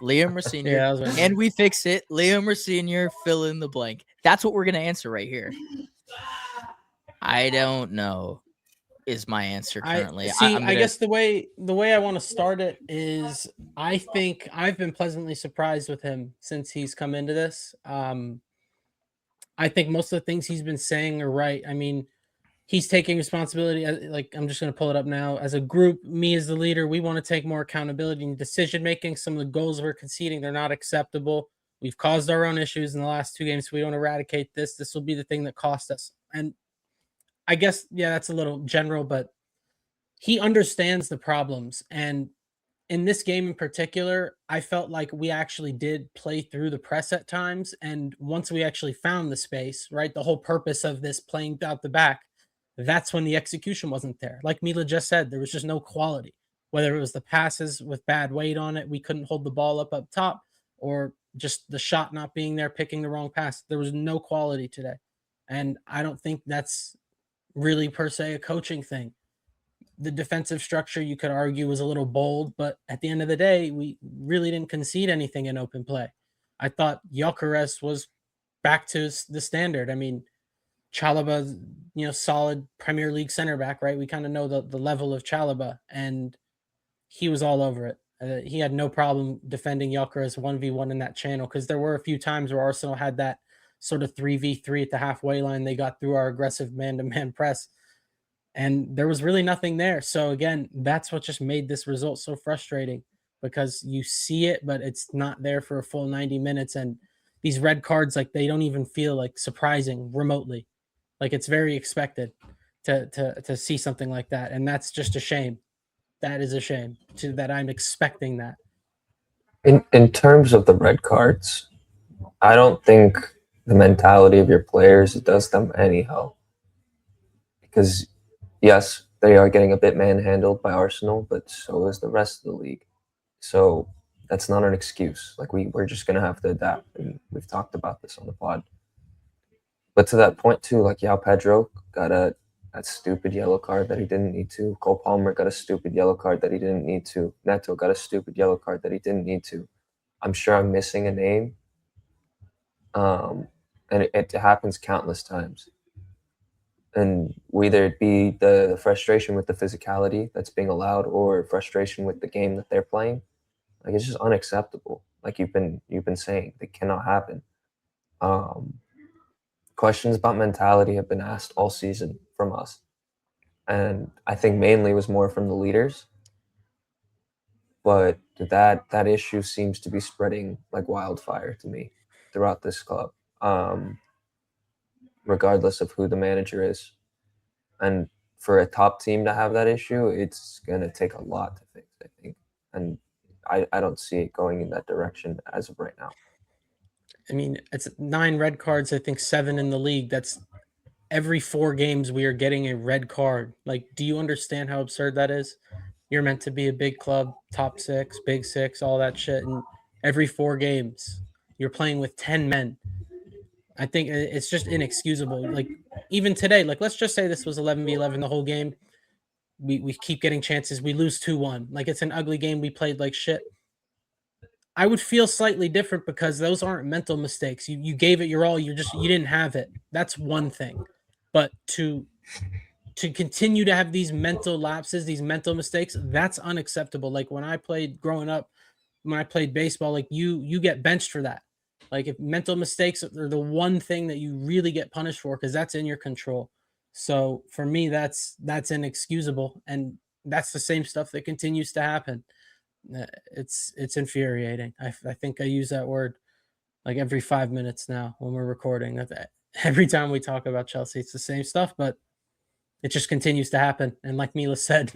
Liam Rosenior. Yeah, that was Can we fix it? Liam Rosenior, fill in the blank. That's what we're going to answer right here. I don't know is my answer currently. I guess the way I want to start it is I think I've been pleasantly surprised with him since he's come into this. I think most of the things he's been saying are right. I mean, he's taking responsibility. Like, I'm just going to pull it up now. As a group, me as the leader, we want to take more accountability in decision making. Some of the goals we're conceding, they're not acceptable. We've caused our own issues in the last 2 games. So we don't eradicate this. This will be the thing that cost us. And I guess, yeah, that's a little general, but he understands the problems. And in this game in particular, I felt like we actually did play through the press at times. And once we actually found the space, right, the whole purpose of this playing out the back, that's when the execution wasn't there. Like Mila just said, there was just no quality. Whether it was the passes with bad weight on it, we couldn't hold the ball up top, or just the shot not being there, picking the wrong pass. There was no quality today. And I don't think that's really per se a coaching thing. The defensive structure, you could argue, was a little bold, but at the end of the day, we really didn't concede anything in open play. I thought Gyökeres was back to the standard. I mean, Chalobah, solid Premier League center back, right? We kind of know the level of Chalobah, and he was all over it. He had no problem defending Gyökeres 1v1 in that channel, because there were a few times where Arsenal had that sort of 3v3 at the halfway line. They got through our aggressive man-to-man press, and there was really nothing there. So again, that's what just made this result so frustrating, because you see it, but it's not there for a full 90 minutes. And these red cards, like, they don't even feel like surprising remotely. Like, it's very expected to see something like that. And that's just a shame. That is a shame that I'm expecting that. In terms of the red cards, I don't think the mentality of your players does them any help. Because yes, they are getting a bit manhandled by Arsenal, but so is the rest of the league. So that's not an excuse. Like, we're just gonna have to adapt, and we've talked about this on the pod. But to that point too, like, Yao Pedro got that stupid yellow card that he didn't need to. Cole Palmer got a stupid yellow card that he didn't need to. Neto got a stupid yellow card that he didn't need to. I'm sure I'm missing a name. And it happens countless times. And whether it be the frustration with the physicality that's being allowed, or frustration with the game that they're playing, like, it's just unacceptable. Like you've been saying, it cannot happen. Questions about mentality have been asked all season from us, and I think mainly was more from the leaders. But that issue seems to be spreading like wildfire to me throughout this club, regardless of who the manager is. And for a top team to have that issue, it's going to take a lot to fix, I think. And I don't see it going in that direction as of right now. I mean, it's 9 red cards, I think 7 in the league. That's every 4 games we are getting a red card. Like, do you understand how absurd that is? You're meant to be a big club, top 6, big 6, all that shit. And every 4 games, you're playing with 10 men. I think it's just inexcusable. Like, even today, like, let's just say this was 11v11 the whole game. We keep getting chances. We lose 2-1. Like, it's an ugly game. We played like shit. I would feel slightly different, because those aren't mental mistakes. You gave it your all. You didn't have it. That's one thing. But to continue to have these mental lapses, these mental mistakes, that's unacceptable. Like, when I played growing up, when I played baseball, like, you get benched for that. Like, if mental mistakes are the one thing that you really get punished for, because that's in your control. So for me, that's inexcusable, and that's the same stuff that continues to happen. It's infuriating. I think I use that word like every 5 minutes now when we're recording. That every time we talk about Chelsea, it's the same stuff, but it just continues to happen. And like Mila said,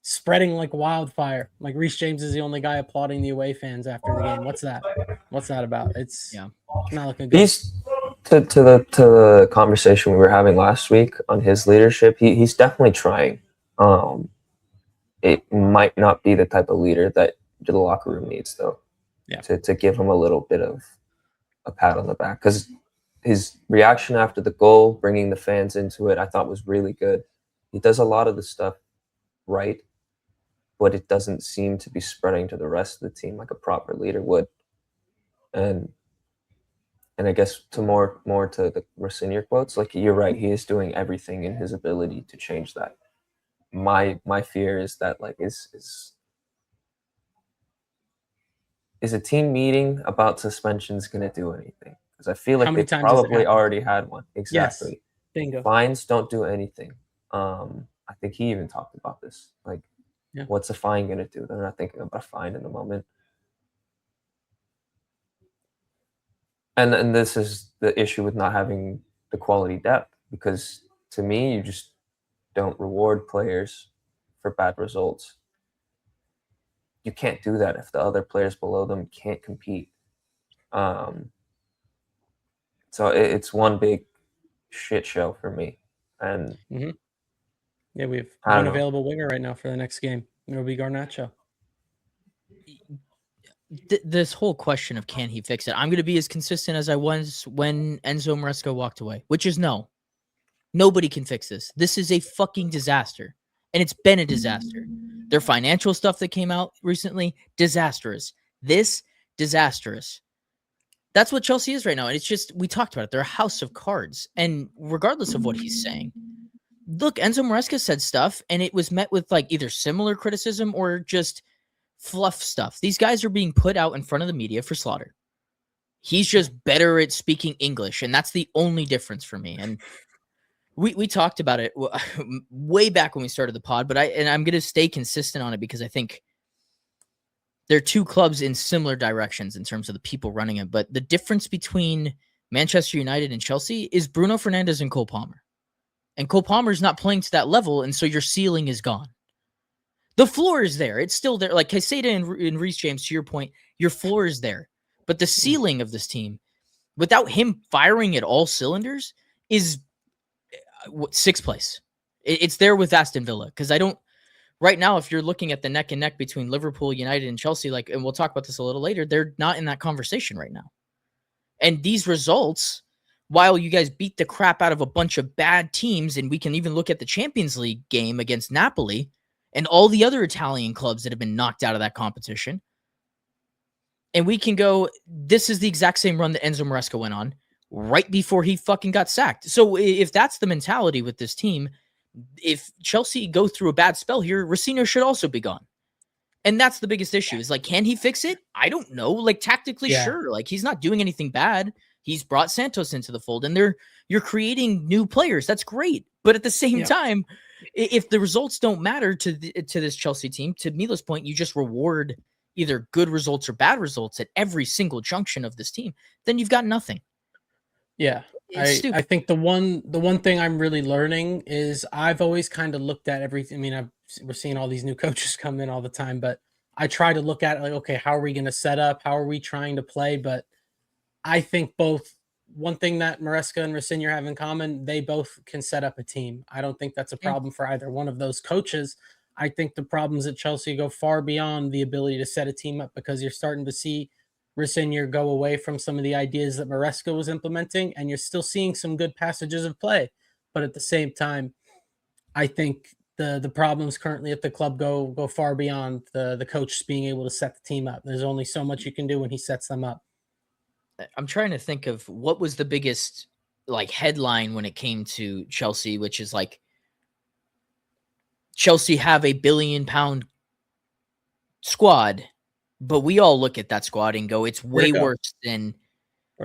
spreading like wildfire. Like, Reece James is the only guy applauding the away fans after the game. What's that? What's that about? It's not looking good. He's to the conversation we were having last week on his leadership. He's definitely trying. It might not be the type of leader that the locker room needs, though. Yeah. To give him a little bit of a pat on the back, because his reaction after the goal, bringing the fans into it, I thought was really good. He does a lot of the stuff right, but it doesn't seem to be spreading to the rest of the team like a proper leader would. And I guess to more to the Rosenior quotes, like you're right, he is doing everything in his ability to change that. My fear is that like is a team meeting about suspensions going to do anything? Because I feel How like many they times has it probably happened? already had one. Exactly. Yes. Bingo. Fines don't do anything. I think he even talked about this. Like, Yeah. what's a fine going to do? They're not thinking about a fine in the moment. And this is the issue with not having the quality depth, because to me, you just don't reward players for bad results. You can't do that if the other players below them can't compete. So it's one big shit show for me. And yeah, we have I one don't know. available winger right now for the next game. It'll be Garnacho. This whole question of can he fix it? I'm going to be as consistent as I was when Enzo Maresca walked away, which is no. Nobody can fix this. This is a fucking disaster. And it's been a disaster. Their financial stuff that came out recently, disastrous. This, disastrous. That's what Chelsea is right now. And it's just, we talked about it. They're a house of cards. And regardless of what he's saying, look, Enzo Maresca said stuff and it was met with like either similar criticism or just fluff stuff. These guys are being put out in front of the media for slaughter. He's just better at speaking English. And that's the only difference for me. And we talked about it way back when we started the pod, but I'm going to stay consistent on it because I think there are two clubs in similar directions in terms of the people running it. But the difference between Manchester United and Chelsea is Bruno Fernandes and Cole Palmer. And Cole Palmer's not playing to that level, and so your ceiling is gone. The floor is there. It's still there. Like Caicedo and Reece James, to your point, your floor is there. But the ceiling of this team, without him firing at all cylinders, is sixth place. It's there with Aston Villa. Because I don't, right now, if you're looking at the neck and neck between Liverpool, United, and Chelsea, like, and we'll talk about this a little later, they're not in that conversation right now. And these results, while you guys beat the crap out of a bunch of bad teams, and we can even look at the Champions League game against Napoli and all the other Italian clubs that have been knocked out of that competition, and we can go, this is the exact same run that Enzo Maresca went on right before he fucking got sacked. So if that's the mentality with this team, if Chelsea go through a bad spell here, Rosenior should also be gone. And that's the biggest issue is like, can he fix it? I don't know. Like tactically, sure. Like he's not doing anything bad. He's brought Santos into the fold and you're creating new players. That's great. But at the same time, if the results don't matter to this Chelsea team, to Milo's point, you just reward either good results or bad results at every single junction of this team, then you've got nothing. Yeah. I think the one thing I'm really learning is I've always kind of looked at everything. I mean, we're seeing all these new coaches come in all the time, but I try to look at it like, okay, how are we going to set up? How are we trying to play? But I think one thing that Maresca and Rosenior have in common, they both can set up a team. I don't think that's a problem for either one of those coaches. I think the problems at Chelsea go far beyond the ability to set a team up because you're starting to see Rosenior go away from some of the ideas that Maresca was implementing, and you're still seeing some good passages of play. But at the same time, I think the problems currently at the club go far beyond the coach being able to set the team up. There's only so much you can do when he sets them up. I'm trying to think of what was the biggest like headline when it came to Chelsea, which is like Chelsea have a £1 billion squad, but we all look at that squad and go, it's way worse than,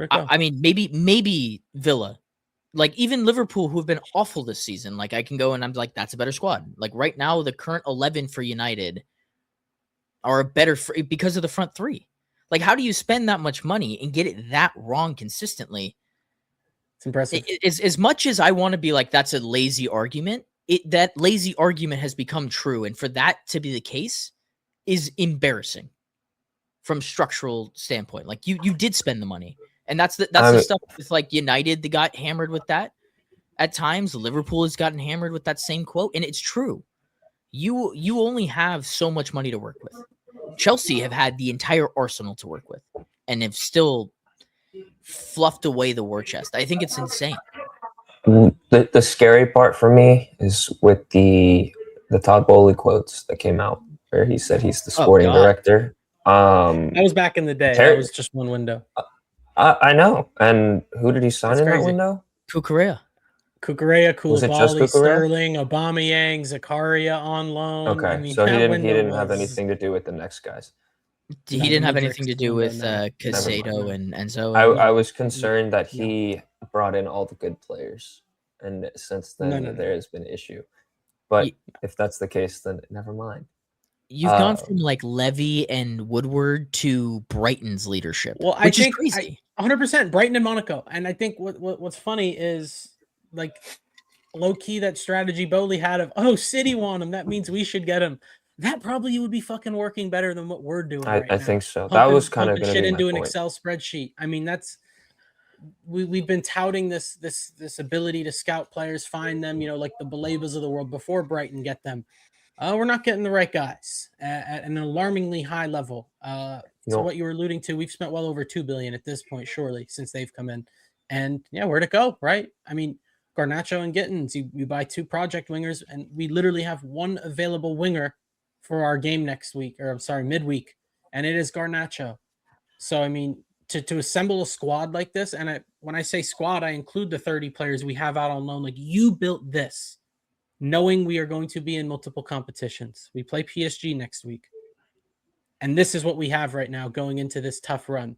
I mean, maybe Villa, like even Liverpool, who have been awful this season. Like I can go and I'm like, that's a better squad. Like right now, the current 11 for United are better because of the front three. Like, how do you spend that much money and get it that wrong consistently? It's impressive. As much as I want to be like, that's a lazy argument, that lazy argument has become true. And for that to be the case is embarrassing from structural standpoint. Like you did spend the money. And that's the stuff with like United, they got hammered with that at times. Liverpool has gotten hammered with that same quote. And it's true. You only have so much money to work with. Chelsea have had the entire arsenal to work with and have still fluffed away the war chest. I think it's insane. The scary part for me is with the Todd Bowley quotes that came out. where he said he's the Oh, sporting God. director. That was back in the day. That was just one window. I know. And who did he sign That's in that crazy. window? Kukurea. Kukurea, Was it just Koulibaly, Kukurea? Sterling, Aubameyang, Zakaria on loan. Okay, I mean, so he that didn't window have was- anything to do with the next guys. He No, the didn't have Mudryk anything to do window, with no. Casado and Enzo. I was concerned that he brought in all the good players, and since then No. there has been issue. But Ye- if that's the case, then never mind. You've gone from like Levy and Woodward to Brighton's leadership, Well, I which think is crazy. 100% Brighton and Monaco. And I think what's funny is like low key that strategy Bowley had of City want him. That means we should get him. That probably would be fucking working better than what we're doing right now. I think so. That was kind of pumping going to shit be into my an point. Excel spreadsheet. I mean, that's we've been touting this ability to scout players, find them, like the Balebas of the world before Brighton get them. We're not getting the right guys at an alarmingly high level. So what you were alluding to, we've spent well over $2 billion at this point, surely, since they've come in. And yeah, where'd it go, right? I mean, Garnacho and Gittins, you buy 2 project wingers, and we literally have 1 available winger for our game next week, or I'm sorry, midweek, and it is Garnacho. So, I mean, to assemble a squad like this, and when I say squad, I include the 30 players we have out on loan. Like, you built this knowing we are going to be in multiple competitions. We play PSG next week. And this is what we have right now going into this tough run.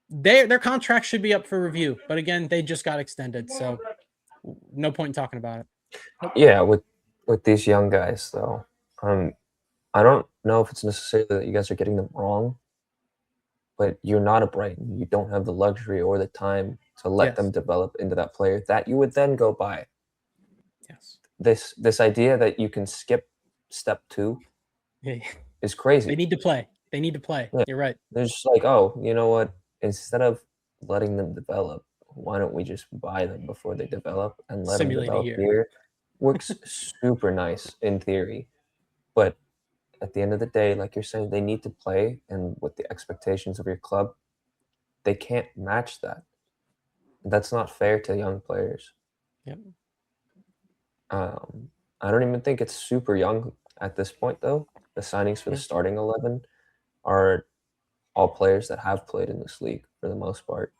Their contract should be up for review. But again, they just got extended. So no point in talking about it. Nope. Yeah, with these young guys, though, I don't know if it's necessarily that you guys are getting them wrong, but you're not a Brighton. You don't have the luxury or the time to let them develop into that player that you would then go buy. Yes. This idea that you can skip step 2 is crazy. They need to play. Yeah. You're right. They're just like, oh, you know what? Instead of letting them develop, why don't we just buy them before they develop and let them develop here? Works super nice in theory. But at the end of the day, like you're saying, they need to play, and with the expectations of your club, they can't match that. That's not fair to young players. Yep. I don't even think it's super young at this point, though. The signings for the starting 11 are all players that have played in this league for the most part.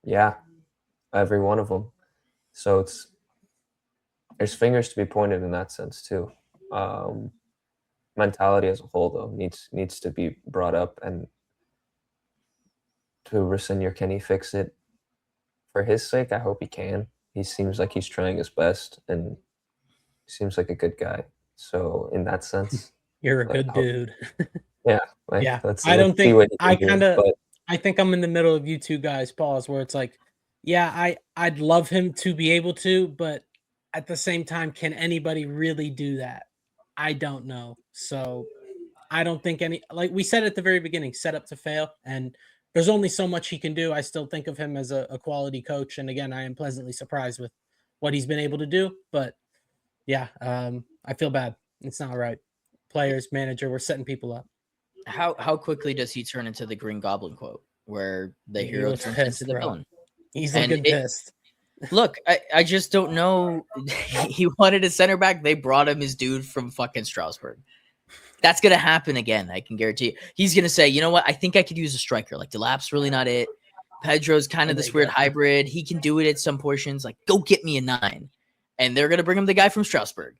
Yeah, every one of them. So there's fingers to be pointed in that sense too. Mentality as a whole, though, needs to be brought up, and to Rosenior, can he fix it? For his sake, I hope he can. He seems like he's trying his best, and seems like a good guy. So in that sense, you're a good dude. Yeah. I don't think I think I'm in the middle of you two guys, pause, where it's like, yeah, I'd love him to be able to, but at the same time, can anybody really do that? I don't know. So I don't think like we said at the very beginning, set up to fail, and there's only so much he can do. I still think of him as a quality coach. And again, I am pleasantly surprised with what he's been able to do. But yeah, I feel bad. It's not right. Players, manager, we're setting people up. How quickly does he turn into the Green Goblin quote, where the hero turns into the villain? He's looking pissed. Look, I just don't know. He wanted a center back. They brought him his dude from fucking Strasbourg. That's going to happen again. I can guarantee you. He's going to say, you know what? I think I could use a striker. Like, Delap's really not it. Pedro's kind of this weird hybrid. He can do it at some portions. Like, go get me a 9. And they're going to bring him the guy from Strasbourg.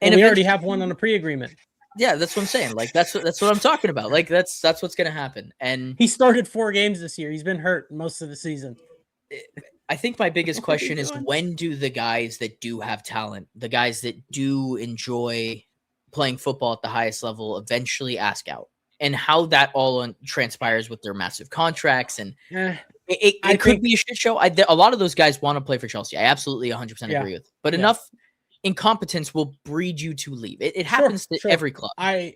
And we already have one on a pre-agreement. Yeah, that's what I'm saying. Like, that's what I'm talking about. Like, that's what's going to happen. And he started 4 games this year. He's been hurt most of the season. I think my biggest question is, when do the guys that do have talent, the guys that do enjoy playing football at the highest level, eventually ask out, and how that all transpires with their massive contracts? And it could be a shit show. A lot of those guys want to play for Chelsea. I absolutely 100% agree with, but enough incompetence will breed you to leave. It happens to every club. I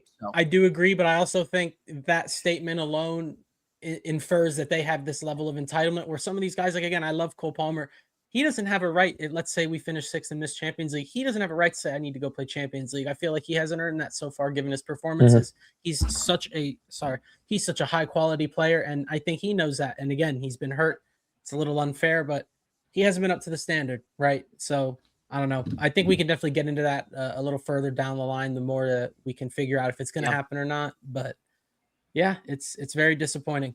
do agree, but I also think that statement alone infers that they have this level of entitlement, where some of these guys, like, again, I love Cole Palmer. He doesn't have a right. Let's say we finish 6th in this Champions League. He doesn't have a right to say, I need to go play Champions League. I feel like he hasn't earned that so far, given his performances. He's such a high quality player. And I think he knows that. And again, he's been hurt. It's a little unfair, but he hasn't been up to the standard. Right. So I don't know. I think we can definitely get into that a little further down the line. The more that we can figure out if it's going to happen or not. But yeah, it's very disappointing.